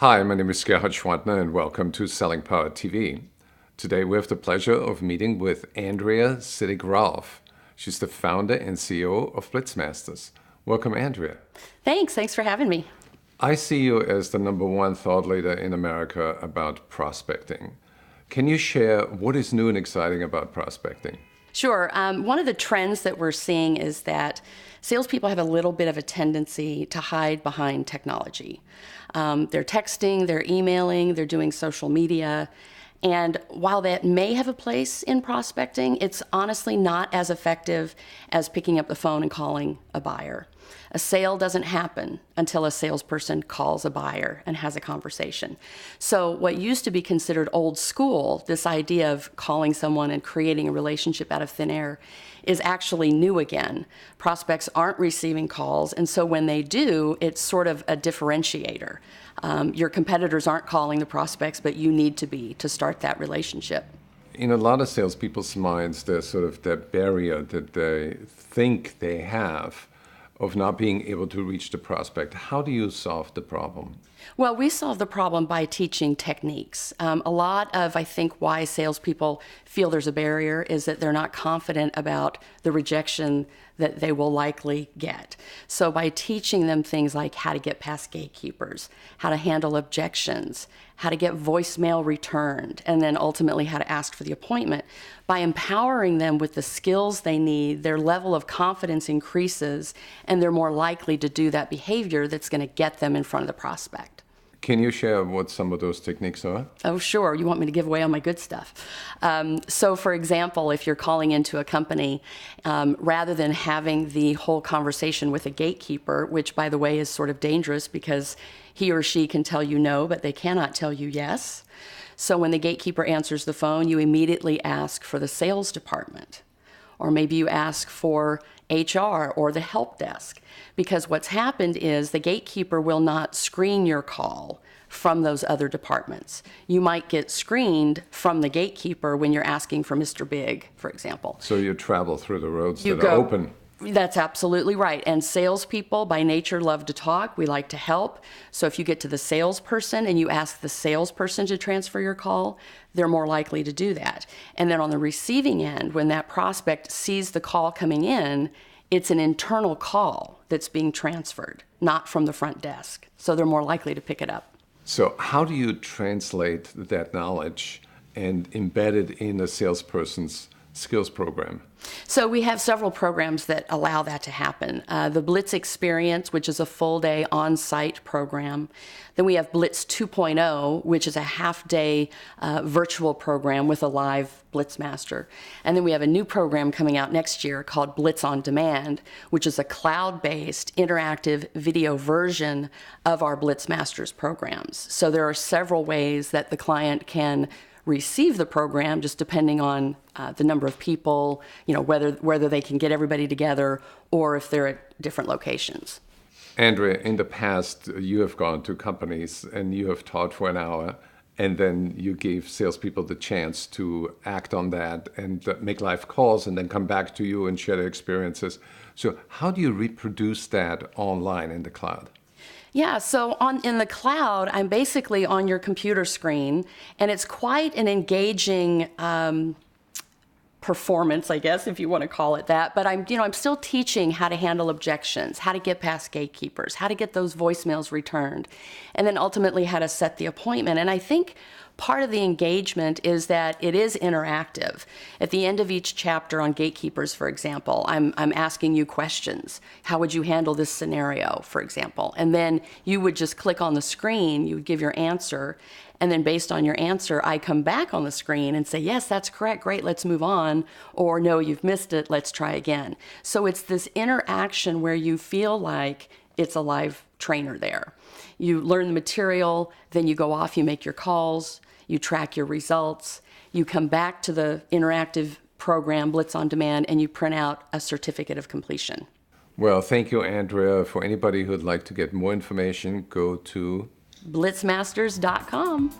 Hi, my name is Gerhard Schwantner and welcome to Selling Power TV. Today we have the pleasure of meeting with Andrea Sittig-Rolf. She's the founder and CEO of Blitz. Welcome, Andrea. Thanks for having me. I see you as the #1 thought leader in America about prospecting. Can you share what is new and exciting about prospecting? Sure. One of the trends that we're seeing is that salespeople have a little bit of a tendency to hide behind technology. They're texting, they're emailing, they're doing social media. And while that may have a place in prospecting, it's honestly not as effective as picking up the phone and calling a buyer. A sale doesn't happen until a salesperson calls a buyer and has a conversation. So what used to be considered old school, this idea of calling someone and creating a relationship out of thin air, is actually new again. Prospects aren't receiving calls, and so when they do, it's sort of a differentiator. Your competitors aren't calling the prospects, but you need to be to start that relationship. In a lot of salespeople's minds, there's sort of that barrier that they think they have of not being able to reach the prospect. How do you solve the problem? Well, we solve the problem by teaching techniques. A lot of, I think, why salespeople feel there's a barrier is that they're not confident about the rejection that they will likely get. So by teaching them things like how to get past gatekeepers, how to handle objections, how to get voicemail returned, and then ultimately how to ask for the appointment, by empowering them with the skills they need, their level of confidence increases, and they're more likely to do that behavior that's going to get them in front of the prospect. Can you share what some of those techniques are? Oh, sure. You want me to give away all my good stuff. So, for example, if you're calling into a company, rather than having the whole conversation with a gatekeeper, which, by the way, is sort of dangerous because he or she can tell you no, but they cannot tell you yes. So when the gatekeeper answers the phone, you immediately ask for the sales department. Or maybe you ask for HR or the help desk, because what's happened is the gatekeeper will not screen your call from those other departments. You might get screened from the gatekeeper when you're asking for Mr. Big, for example. So you travel through the roads that are open. That's absolutely right. And salespeople by nature love to talk. We like to help. So if you get to the salesperson and you ask the salesperson to transfer your call, they're more likely to do that. And then on the receiving end, when that prospect sees the call coming in, it's an internal call that's being transferred, not from the front desk. So they're more likely to pick it up. So how do you translate that knowledge and embed it in a salesperson's skills program? So we have several programs that allow that to happen. The Blitz Experience, which is a full-day on-site program. Then we have Blitz 2.0, which is a half-day virtual program with a live Blitzmaster. And then we have a new program coming out next year called Blitz on Demand, which is a cloud-based interactive video version of our Blitzmasters programs. So there are several ways that the client can receive the program, just depending on the number of people, whether they can get everybody together or if they're at different locations. Andrea, in the past, you have gone to companies and you have taught for an hour, and then you gave salespeople the chance to act on that and make live calls and then come back to you and share their experiences. So how do you reproduce that online in the cloud? Yeah, so in the cloud, I'm basically on your computer screen, and it's quite an engaging performance, I guess, if you want to call it that. But I'm still teaching how to handle objections, how to get past gatekeepers, how to get those voicemails returned, and then ultimately how to set the appointment. And I think part of the engagement is that it is interactive. At the end of each chapter on gatekeepers, for example, I'm asking you questions. How would you handle this scenario, for example? And then you would just click on the screen, you would give your answer, and then based on your answer, I come back on the screen and say, yes, that's correct, great, let's move on, or no, you've missed it, let's try again. So it's this interaction where you feel like it's a live trainer there. You learn the material, then you go off, you make your calls, you track your results, you come back to the interactive program, Blitz on Demand, and you print out a certificate of completion. Well, thank you, Andrea. For anybody who'd like to get more information, go to blitzmasters.com.